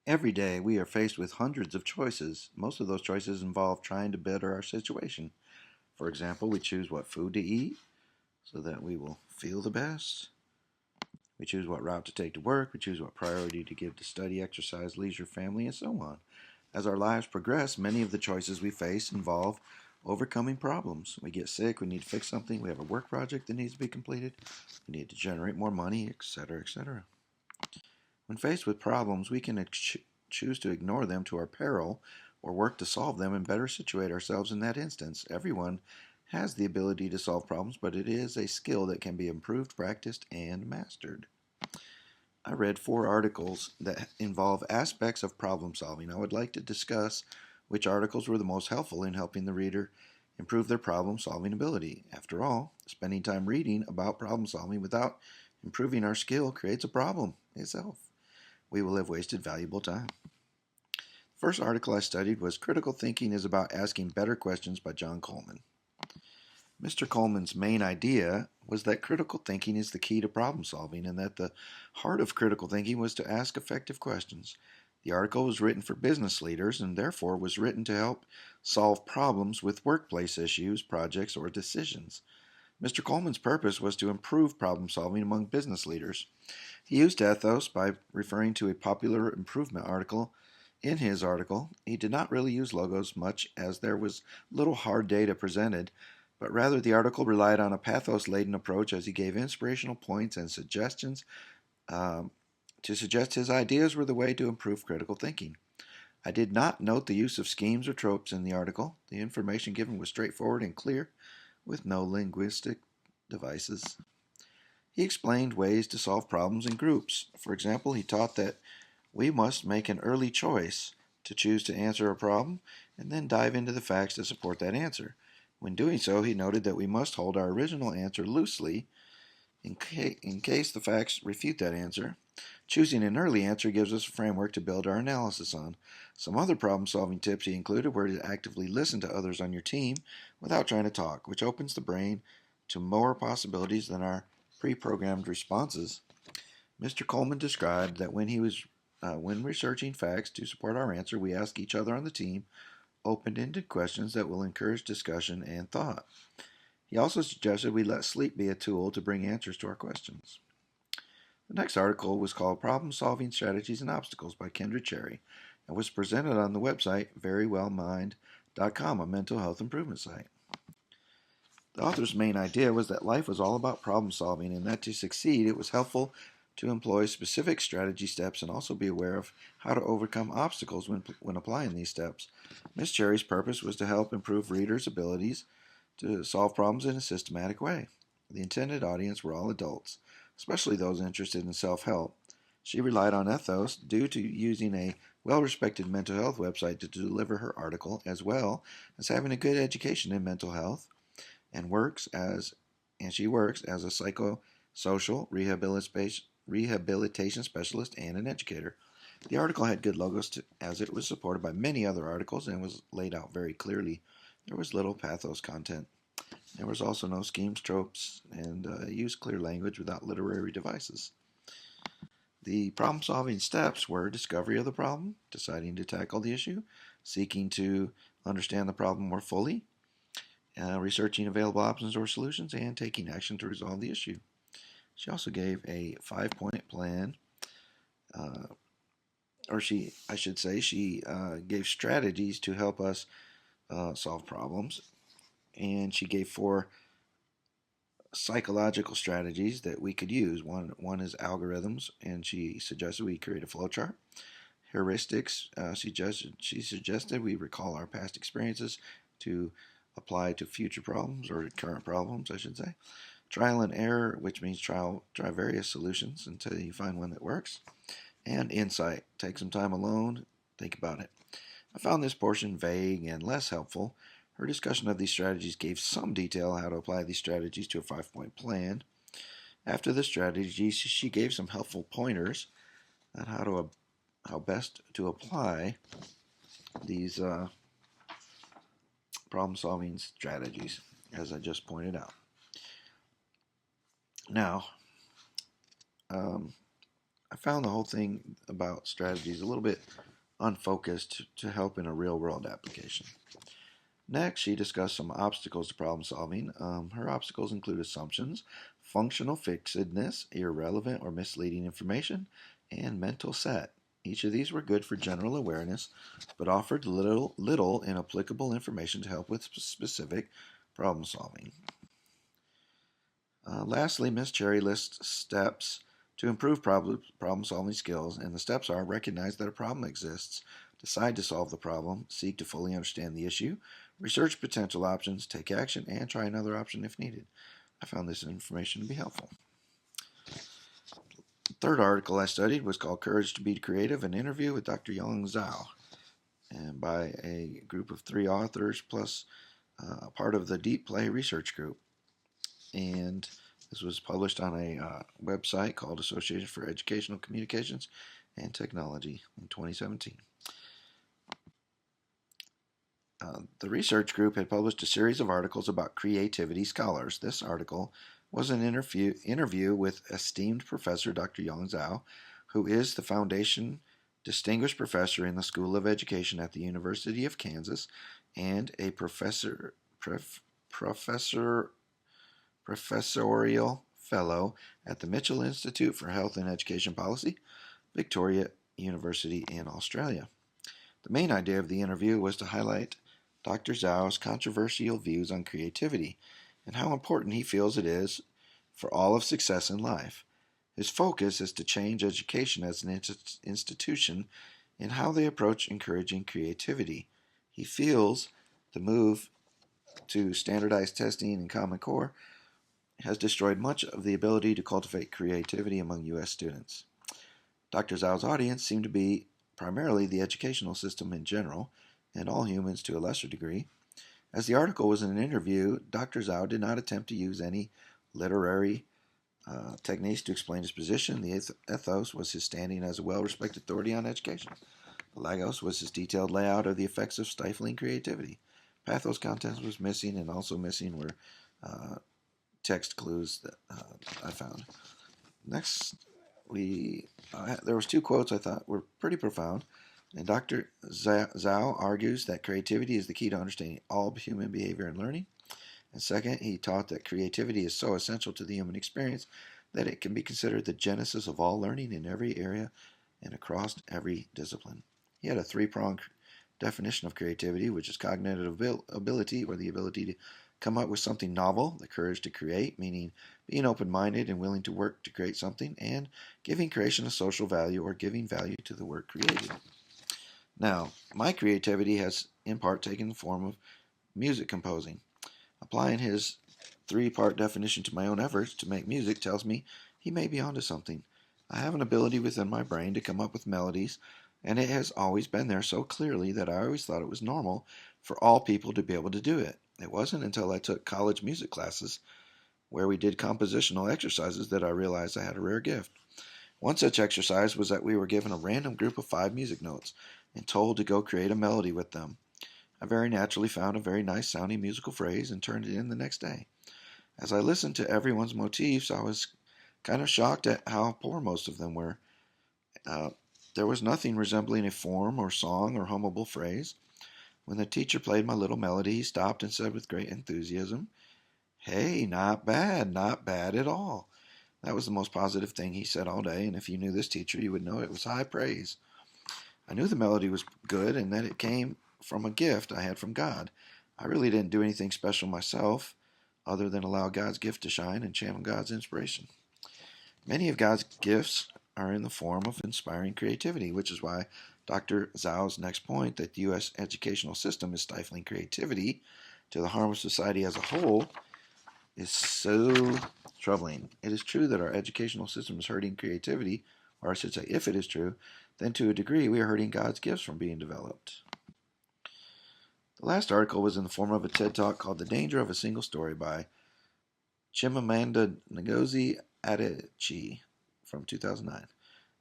Every day we are faced with hundreds of choices. Most of those choices involve trying to better our situation. For example, we choose what food to eat so that we will feel the best. We choose what route to take to work. We choose what priority to give to study, exercise, leisure, family, and so on. As our lives progress, many of the choices we face involve overcoming problems. We get sick, we need to fix something, we have a work project that needs to be completed, we need to generate more money, etc., etc. When faced with problems, we can choose to ignore them to our peril or work to solve them and better situate ourselves in that instance. Everyone has the ability to solve problems, but it is a skill that can be improved, practiced, and mastered. I read 4 articles that involve aspects of problem solving. I would like to discuss which articles were the most helpful in helping the reader improve their problem solving ability. After all, spending time reading about problem solving without improving our skill creates a problem itself. We will have wasted valuable time. The first article I studied was Critical Thinking is About Asking Better Questions by John Coleman. Mr. Coleman's main idea was that critical thinking is the key to problem solving and that the heart of critical thinking was to ask effective questions. The article was written for business leaders and therefore was written to help solve problems with workplace issues, projects, or decisions. Mr. Coleman's purpose was to improve problem solving among business leaders. He used ethos by referring to a popular improvement article. In his article, he did not really use logos much as there was little hard data presented, but rather the article relied on a pathos-laden approach as he gave inspirational points and suggestions to suggest his ideas were the way to improve critical thinking. I did not note the use of schemes or tropes in the article. The information given was straightforward and clear, with no linguistic devices. He explained ways to solve problems in groups. For example, he taught that we must make an early choice to choose to answer a problem and then dive into the facts to support that answer. When doing so, he noted that we must hold our original answer loosely in case the facts refute that answer. Choosing an early answer gives us a framework to build our analysis on. Some other problem-solving tips he included were to actively listen to others on your team without trying to talk, which opens the brain to more possibilities than our pre-programmed responses. Mr. Coleman described that when researching facts to support our answer, we ask each other on the team open-ended questions that will encourage discussion and thought. He also suggested we let sleep be a tool to bring answers to our questions. The next article was called Problem Solving Strategies and Obstacles by Kendra Cherry and was presented on the website verywellmind.com, a mental health improvement site. The author's main idea was that life was all about problem solving and that to succeed it was helpful to employ specific strategy steps and also be aware of how to overcome obstacles when applying these steps. Ms. Cherry's purpose was to help improve readers' abilities to solve problems in a systematic way. The intended audience were all adults, especially those interested in self-help. She relied on ethos due to using a well-respected mental health website to deliver her article, as well as having a good education in mental health, and she works as a psychosocial rehabilitation specialist and an educator. The article had good logos as it was supported by many other articles and was laid out very clearly. There was little pathos content. There was also no schemes, tropes, and used clear language without literary devices. The problem-solving steps were discovery of the problem, deciding to tackle the issue, seeking to understand the problem more fully, researching available options or solutions, and taking action to resolve the issue. She also gave a 5-point plan, she gave strategies to help us solve problems, and she gave 4 psychological strategies that we could use. One is algorithms, and she suggested we create a flowchart. Heuristics, she suggested we recall our past experiences to apply to future problems, or current problems, I should say. Trial and error, which means try various solutions until you find one that works. And insight, take some time alone, think about it. I found this portion vague and less helpful. Her discussion of these strategies gave some detail on how to apply these strategies to a 5-point plan. After the strategies, she gave some helpful pointers on how best to apply these problem-solving strategies, as I just pointed out. Now, I found the whole thing about strategies a little bit unfocused to help in a real-world application. Next, she discussed some obstacles to problem solving. Her obstacles include assumptions, functional fixedness, irrelevant or misleading information, and mental set. Each of these were good for general awareness, but offered little inapplicable information to help with specific problem solving. Lastly, Ms. Cherry lists steps to improve problem solving skills, and the steps are: recognize that a problem exists, decide to solve the problem, seek to fully understand the issue, research potential options, take action, and try another option if needed. I found this information to be helpful. The third article I studied was called Courage to Be Creative, an interview with Dr. Yang Zhao, and by a group of 3 authors plus part of the Deep Play Research Group. And this was published on a website called Association for Educational Communications and Technology in 2017. The research group had published a series of articles about creativity scholars. This article was an interview with esteemed professor Dr. Yang Zhao, who is the Foundation Distinguished Professor in the School of Education at the University of Kansas and a professorial fellow at the Mitchell Institute for Health and Education Policy, Victoria University in Australia. The main idea of the interview was to highlight Dr. Zhao's controversial views on creativity and how important he feels it is for all of success in life. His focus is to change education as an institution in how they approach encouraging creativity. He feels the move to standardized testing and Common Core has destroyed much of the ability to cultivate creativity among U.S. students. Dr. Zhao's audience seemed to be primarily the educational system in general, and all humans to a lesser degree. As the article was an interview, Dr. Zhao did not attempt to use any literary techniques to explain his position. The ethos was his standing as a well-respected authority on education. The logos was his detailed layout of the effects of stifling creativity. Pathos content was missing, and also missing were text clues that I found. Next, there was 2 quotes I thought were pretty profound. And Dr. Zhao argues that creativity is the key to understanding all human behavior and learning. And second, he taught that creativity is so essential to the human experience that it can be considered the genesis of all learning in every area and across every discipline. He had a 3-pronged definition of creativity, which is cognitive ability, or the ability to come up with something novel, the courage to create, meaning being open-minded and willing to work to create something, and giving creation a social value, or giving value to the work created. Now, my creativity has in part taken the form of music composing. Applying his 3-part definition to my own efforts to make music tells me he may be onto something. I have an ability within my brain to come up with melodies, and it has always been there so clearly that I always thought it was normal for all people to be able to do it. It wasn't until I took college music classes where we did compositional exercises that I realized I had a rare gift. One such exercise was that we were given a random group of 5 music notes and told to go create a melody with them. I very naturally found a very nice sounding musical phrase and turned it in the next day. As I listened to everyone's motifs, I was kind of shocked at how poor most of them were. There was nothing resembling a form or song or hummable phrase. When the teacher played my little melody, he stopped and said with great enthusiasm, "Hey, not bad at all." That was the most positive thing he said all day, and if you knew this teacher, you would know it was high praise. I knew the melody was good and that it came from a gift I had from God. I really didn't do anything special myself other than allow God's gift to shine and channel God's inspiration. Many of God's gifts are in the form of inspiring creativity, which is why Dr. Zhao's next point, that the U.S. educational system is stifling creativity to the harm of society as a whole, is so troubling. It is true that our educational system is hurting creativity, or I should say, if it is true, then to a degree we are hurting God's gifts from being developed. The last article was in the form of a TED Talk called The Danger of a Single Story by Chimamanda Ngozi Adichie from 2009.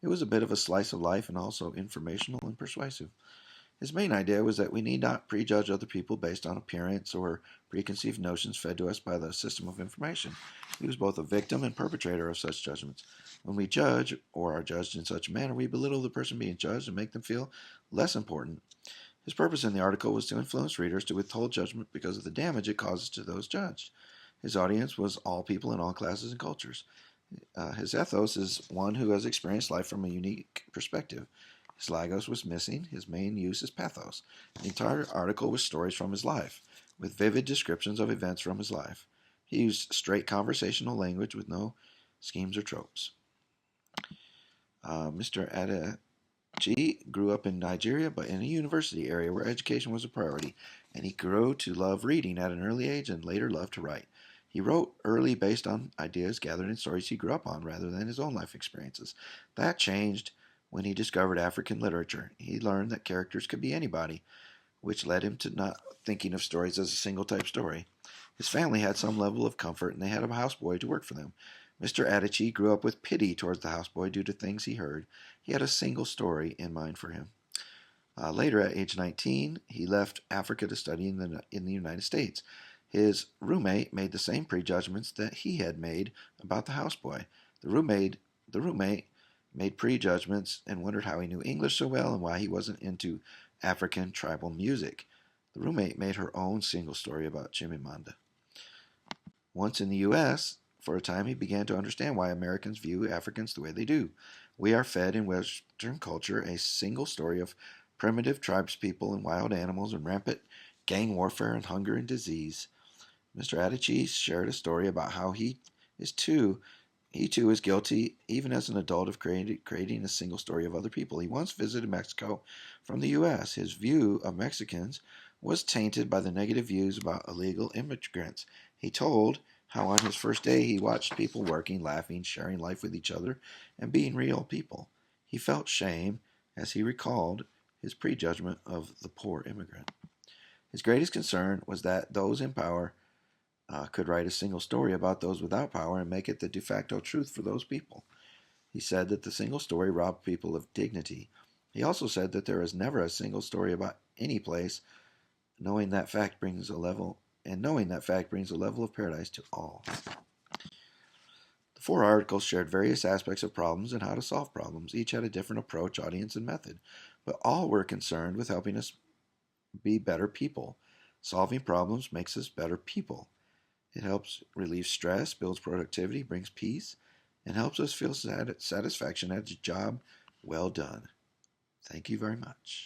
It was a bit of a slice of life and also informational and persuasive. His main idea was that we need not prejudge other people based on appearance or preconceived notions fed to us by the system of information. He was both a victim and perpetrator of such judgments. When we judge, or are judged in such a manner, we belittle the person being judged and make them feel less important. His purpose in the article was to influence readers to withhold judgment because of the damage it causes to those judged. His audience was all people in all classes and cultures. His ethos is one who has experienced life from a unique perspective. His logos was missing. His main use is pathos. The entire article was stories from his life, with vivid descriptions of events from his life. He used straight conversational language with no schemes or tropes. Mr. Adachi grew up in Nigeria, but in a university area where education was a priority, and he grew to love reading at an early age and later loved to write. He wrote early based on ideas gathered in stories he grew up on rather than his own life experiences. That changed when he discovered African literature. He learned that characters could be anybody, which led him to not thinking of stories as a single type story. His family had some level of comfort, and they had a houseboy to work for them. Mr. Adichie grew up with pity towards the houseboy due to things he heard. He had a single story in mind for him. Later, at age 19, he left Africa to study in the United States. His roommate made the same prejudgments that he had made about the houseboy. The roommate made prejudgments and wondered how he knew English so well and why he wasn't into African tribal music. The roommate made her own single story about Chimamanda. Once in the U.S., for a time he began to understand why Americans view Africans the way they do. We are fed in Western culture a single story of primitive tribespeople and wild animals and rampant gang warfare and hunger and disease. Mr. Adichie shared a story about how he too is guilty, even as an adult, of creating a single story of other people. He once visited Mexico from the U.S. His view of Mexicans was tainted by the negative views about illegal immigrants. He told how on his first day he watched people working, laughing, sharing life with each other, and being real people. He felt shame as he recalled his prejudgment of the poor immigrant. His greatest concern was that those in power could write a single story about those without power and make it the de facto truth for those people. He said that the single story robbed people of dignity. He also said that there is never a single story about any place, knowing that fact brings a level of paradise to all. The 4 articles shared various aspects of problems and how to solve problems. Each had a different approach, audience, and method, but all were concerned with helping us be better people. Solving problems makes us better people. It helps relieve stress, builds productivity, brings peace, and helps us feel satisfaction at a job well done. Thank you very much.